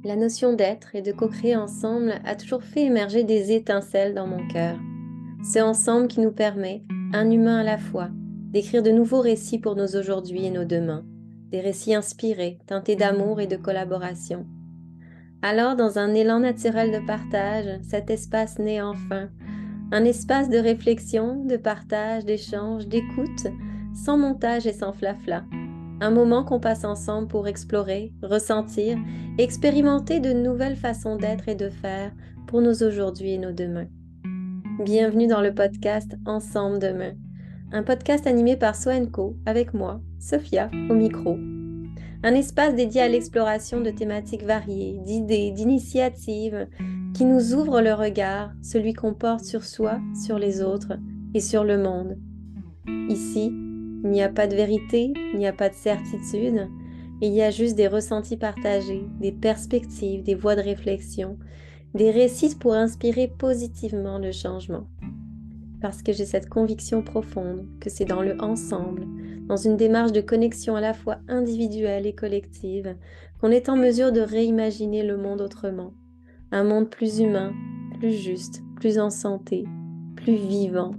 La notion d'être et de co-créer ensemble a toujours fait émerger des étincelles dans mon cœur. C'est ensemble qui nous permet, un humain à la fois, d'écrire de nouveaux récits pour nos aujourd'hui et nos demain, des récits inspirés, teintés d'amour et de collaboration. Alors, dans un élan naturel de partage, cet espace naît enfin, un espace de réflexion, de partage, d'échange, d'écoute, sans montage et sans flafla. Un moment qu'on passe ensemble pour explorer, ressentir, expérimenter de nouvelles façons d'être et de faire pour nos aujourd'hui et nos demain. Bienvenue dans le podcast Ensemble demain, un podcast animé par Soenco avec moi, Sophia, au micro. Un espace dédié à l'exploration de thématiques variées, d'idées, d'initiatives qui nous ouvrent le regard, celui qu'on porte sur soi, sur les autres et sur le monde. Ici, il n'y a pas de vérité, il n'y a pas de certitude, il y a juste des ressentis partagés, des perspectives, des voies de réflexion, des récits pour inspirer positivement le changement. Parce que j'ai cette conviction profonde que c'est dans le ensemble, dans une démarche de connexion à la fois individuelle et collective, qu'on est en mesure de réimaginer le monde autrement. Un monde plus humain, plus juste, plus en santé, plus vivant.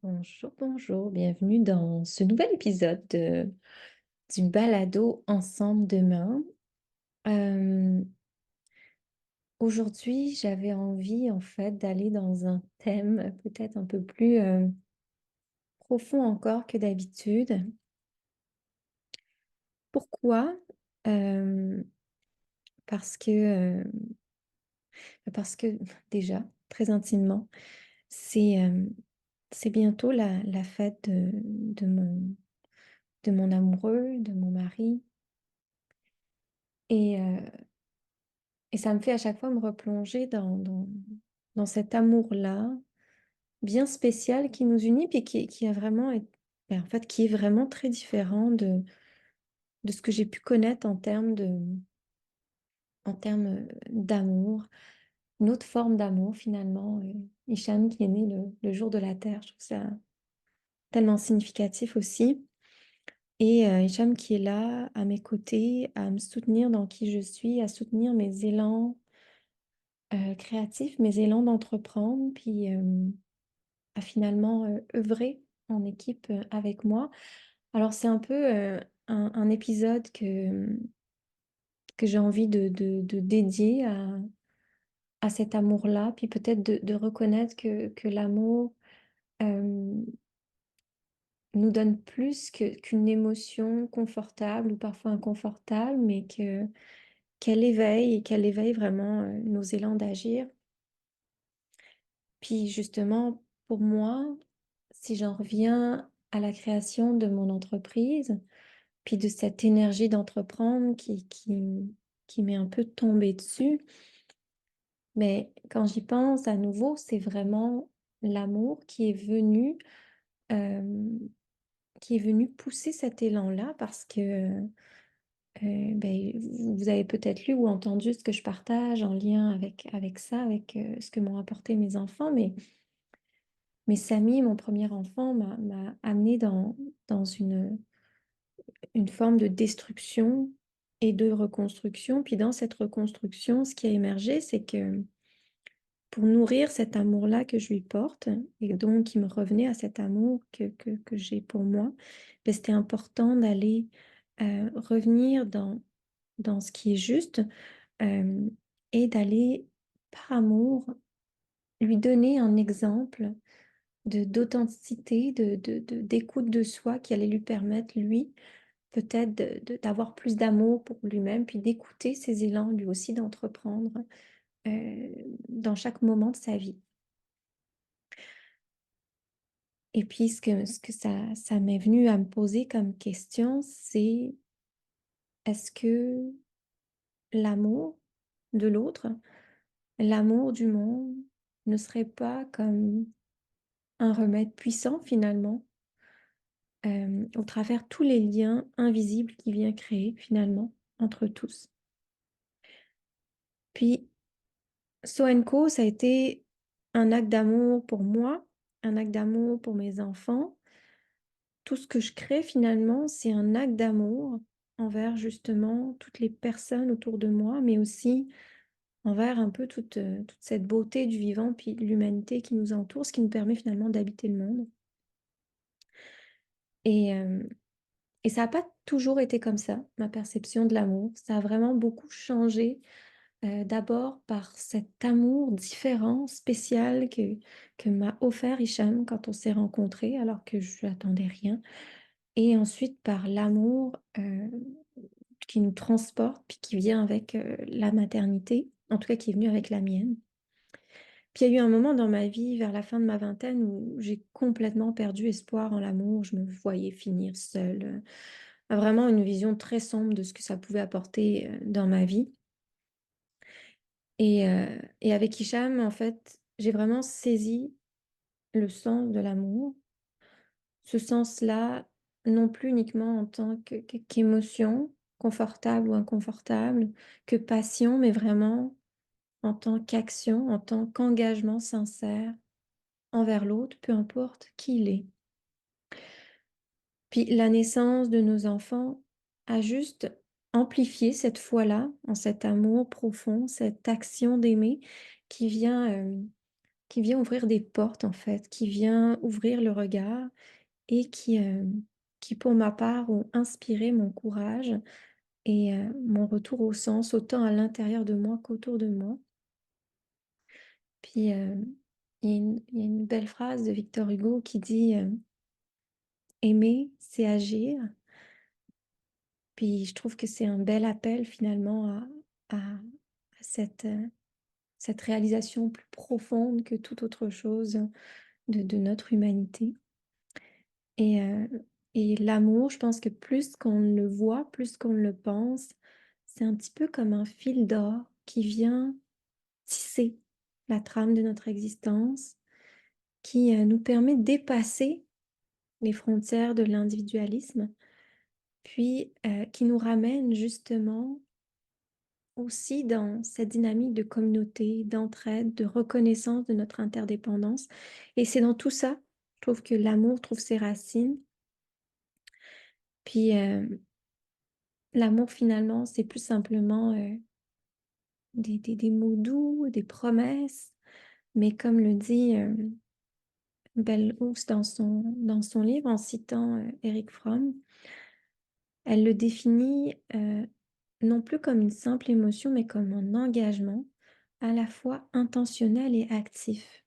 Bonjour, bonjour, bienvenue dans ce nouvel épisode du balado Ensemble demain. Euh, Aujourd'hui, j'avais envie en fait d'aller dans un thème peut-être un peu plus profond encore que d'habitude. Pourquoi? Euh, parce que, euh, parce que déjà, très intimement, c'est c'est bientôt la fête de mon amoureux, de mon mari. Et, euh, et ça me fait à chaque fois me replonger dans cet amour-là, bien spécial qui nous unit, puis qui a vraiment, ben, en fait, qui est vraiment très différent de ce que j'ai pu connaître en termes d'amour, une autre forme d'amour finalement. Hicham qui est né le jour de la Terre, je trouve ça tellement significatif aussi. Et Hicham qui est là à mes côtés, à me soutenir dans qui je suis, à soutenir mes élans créatifs, mes élans d'entreprendre, puis à finalement œuvrer en équipe avec moi. Alors c'est un peu un épisode que j'ai envie de dédier à cet amour-là, puis peut-être de reconnaître que l'amour euh, nous donne plus qu'une émotion confortable ou parfois inconfortable, mais qu'elle éveille vraiment nos élans d'agir. Puis justement, pour moi, si j'en reviens à la création de mon entreprise, puis de cette énergie d'entreprendre qui m'est un peu tombée dessus, mais quand j'y pense à nouveau, c'est vraiment l'amour euh, qui est venu pousser cet élan-là parce que ben, vous avez peut-être lu ou entendu ce que je partage en lien avec ça, avec ce que m'ont apporté mes enfants, mais Samy, mon premier enfant, m'a amené dans une forme de destruction et de reconstruction. Puis dans cette reconstruction, ce qui a émergé, c'est que pour nourrir cet amour-là que je lui porte, et donc qui me revenait à cet amour que j'ai pour moi, ben, c'était important d'aller revenir dans ce qui est juste euh, et d'aller, par amour, lui donner un exemple d'authenticité, d'écoute de soi qui allait lui permettre, lui, peut-être d'avoir plus d'amour pour lui-même, puis d'écouter ses élans, lui aussi, d'entreprendre dans chaque moment de sa vie. Et puis, ce que ça m'est venu à me poser comme question, c'est est-ce que l'amour de l'autre, l'amour du monde, ne serait pas comme un remède puissant finalement au travers tous les liens invisibles qu'il vient créer finalement entre tous. Puis, So& Co, ça a été un acte d'amour pour moi, un acte d'amour pour mes enfants. Tout ce que je crée finalement, c'est un acte d'amour envers justement toutes les personnes autour de moi, mais aussi envers un peu toute cette beauté du vivant, puis de l'humanité qui nous entoure, ce qui nous permet finalement d'habiter le monde. Et, euh, et ça n'a pas toujours été comme ça, ma perception de l'amour. Ça a vraiment beaucoup changé, d'abord par cet amour différent, spécial que m'a offert Hicham quand on s'est rencontrés, alors que je n'attendais rien. Et ensuite par l'amour qui nous transporte, puis qui vient avec la maternité, en tout cas qui est venu avec la mienne. Puis il y a eu un moment dans ma vie, vers la fin de ma vingtaine, où j'ai complètement perdu espoir en l'amour. Je me voyais finir seule. Vraiment une vision très sombre de ce que ça pouvait apporter dans ma vie. Et avec Hicham, en fait, j'ai vraiment saisi le sens de l'amour. Ce sens-là, non plus uniquement en tant qu'émotion, confortable ou inconfortable, que passion, mais vraiment en tant qu'action, en tant qu'engagement sincère envers l'autre, peu importe qui il est. Puis la naissance de nos enfants a juste amplifié cette foi-là, en cet amour profond, cette action d'aimer qui qui vient ouvrir des portes en fait, qui vient ouvrir le regard et qui pour ma part ont inspiré mon courage et mon retour au sens, autant à l'intérieur de moi qu'autour de moi. Puis il y a une belle phrase de Victor Hugo qui dit aimer, c'est agir. Puis je trouve que c'est un bel appel finalement à cette réalisation plus profonde que toute autre chose de notre humanité. Et, euh, et l'amour, je pense que plus qu'on le voit, plus qu'on le pense, c'est un petit peu comme un fil d'or qui vient tisser la trame de notre existence, qui nous permet de dépasser les frontières de l'individualisme, puis qui nous ramène justement aussi dans cette dynamique de communauté, d'entraide, de reconnaissance de notre interdépendance. Et c'est dans tout ça, je trouve que l'amour trouve ses racines. Puis l'amour, finalement, c'est plus simplement des mots doux, des promesses. Mais comme le dit Bell Hooks dans son livre, en citant Eric Fromm, elle le définit non plus comme une simple émotion, mais comme un engagement à la fois intentionnel et actif.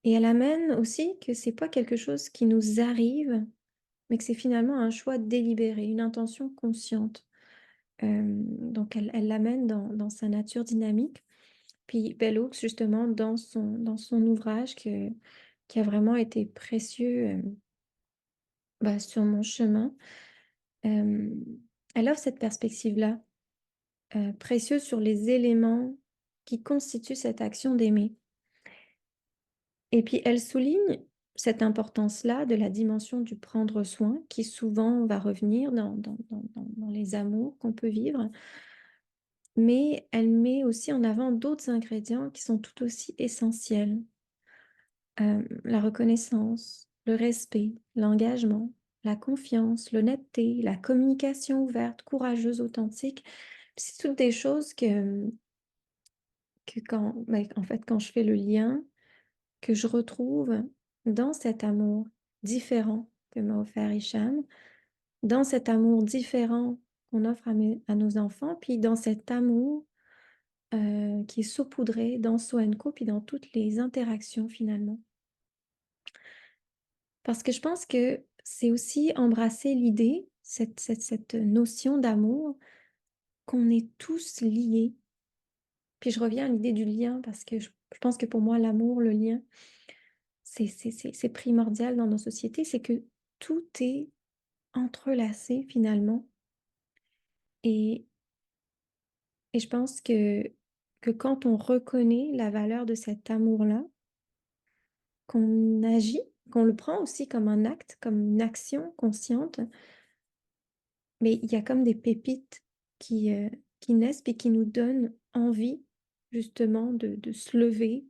Et elle amène aussi que c'est pas quelque chose qui nous arrive, mais que c'est finalement un choix délibéré, une intention consciente. Donc elle l'amène dans sa nature dynamique. Puis Bell Hooks, justement, dans son ouvrage qui a vraiment été précieux sur mon chemin, euh, elle offre cette perspective-là, précieuse sur les éléments qui constituent cette action d'aimer. Et puis elle souligne cette importance-là de la dimension du prendre soin, qui souvent va revenir dans les amours qu'on peut vivre, mais elle met aussi en avant d'autres ingrédients qui sont tout aussi essentiels. La reconnaissance, le respect, l'engagement, la confiance, l'honnêteté, la communication ouverte, courageuse, authentique. C'est toutes des choses que en fait, quand je fais le lien, que je retrouve dans cet amour différent que m'a offert Hicham, dans cet amour différent qu'on offre à nos enfants, puis dans cet amour qui est saupoudré dans Soenco, puis dans toutes les interactions finalement. Parce que je pense que c'est aussi embrasser l'idée, cette notion d'amour, qu'on est tous liés. Puis je reviens à l'idée du lien, parce que je pense que pour moi, l'amour, le lien, c'est primordial dans nos sociétés, c'est que tout est entrelacé finalement. Et, et je pense que quand on reconnaît la valeur de cet amour-là, qu'on agit, qu'on le prend aussi comme un acte, comme une action consciente, mais il y a comme des pépites qui naissent et qui nous donnent envie justement de se lever,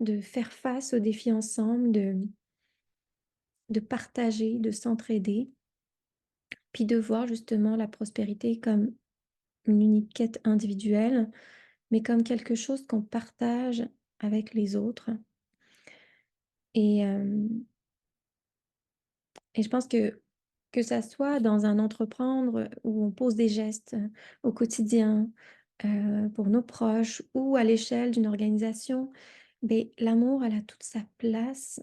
de faire face aux défis ensemble, de partager, de s'entraider, puis de voir justement la prospérité comme une unique quête individuelle, mais comme quelque chose qu'on partage avec les autres. Et, et je pense que ça soit dans un entreprendre où on pose des gestes au quotidien pour nos proches ou à l'échelle d'une organisation, ben, l'amour, elle a toute sa place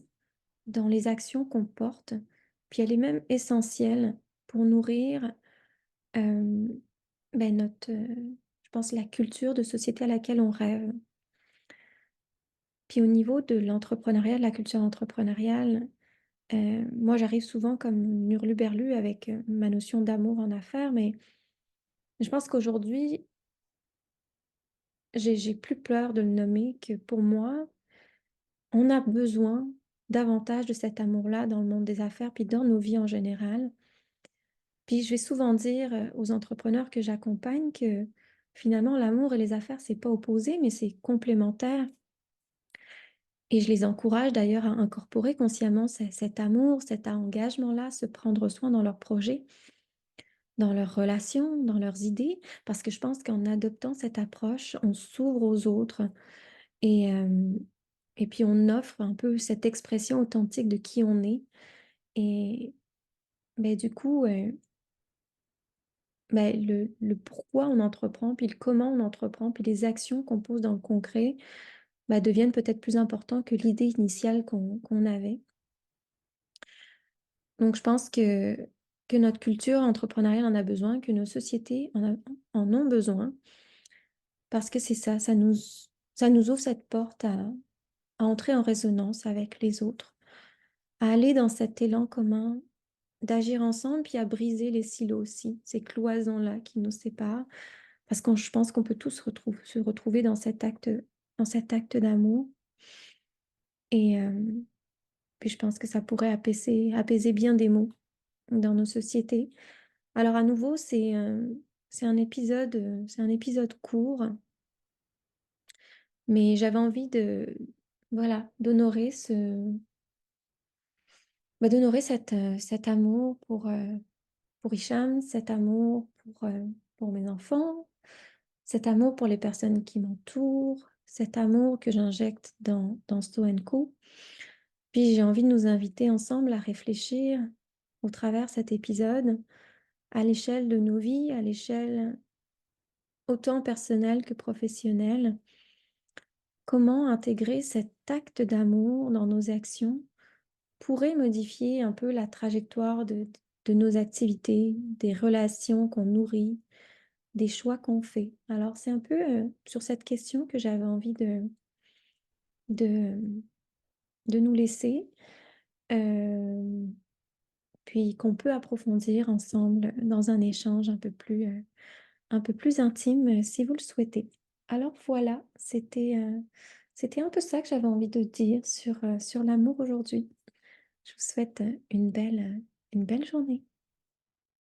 dans les actions qu'on porte, puis elle est même essentielle pour nourrir euh, ben, je pense, la culture de société à laquelle on rêve. Puis au niveau de l'entrepreneuriat, de la culture entrepreneuriale, moi j'arrive souvent comme une hurluberlue avec ma notion d'amour en affaires, mais je pense qu'aujourd'hui, j'ai plus peur de le nommer que pour moi, on a besoin davantage de cet amour-là dans le monde des affaires, puis dans nos vies en général. Puis je vais souvent dire aux entrepreneurs que j'accompagne que finalement l'amour et les affaires, c'est pas opposé, mais c'est complémentaire. Et je les encourage d'ailleurs à incorporer consciemment cet amour, cet engagement-là, se prendre soin dans leurs projets, dans leurs relations, dans leurs idées, parce que je pense qu'en adoptant cette approche, on s'ouvre aux autres et, euh, et puis on offre un peu cette expression authentique de qui on est. Et ben, du coup, ben, le pourquoi on entreprend, puis le comment on entreprend, puis les actions qu'on pose dans le concret, ben, deviennent peut-être plus importants que l'idée initiale qu'on avait. Donc, je pense que notre culture entrepreneuriale en a besoin, que nos sociétés en ont besoin, parce que c'est ça, ça nous ouvre cette porte à entrer en résonance avec les autres, à aller dans cet élan commun, d'agir ensemble, puis à briser les silos aussi, ces cloisons-là qui nous séparent, parce que je pense qu'on peut tous se retrouver dans cet acte d'amour. Et puis je pense que ça pourrait apaiser bien des maux dans nos sociétés. Alors à nouveau, c'est un épisode court, mais j'avais envie voilà, d'honorer cet amour pour Hicham, cet amour pour mes enfants, cet amour pour les personnes qui m'entourent, cet amour que j'injecte dans Sto Co. Puis j'ai envie de nous inviter ensemble à réfléchir au travers cet épisode à l'échelle de nos vies, à l'échelle autant personnelle que professionnelle. Comment intégrer cet acte d'amour dans nos actions pourrait modifier un peu la trajectoire de nos activités, des relations qu'on nourrit, des choix qu'on fait. Alors, c'est un peu sur cette question que j'avais envie de, de nous laisser, euh, puis qu'on peut approfondir ensemble dans un échange un peu plus intime si vous le souhaitez. Alors voilà, c'était un peu ça que j'avais envie de dire sur l'amour aujourd'hui. Je vous souhaite une belle journée.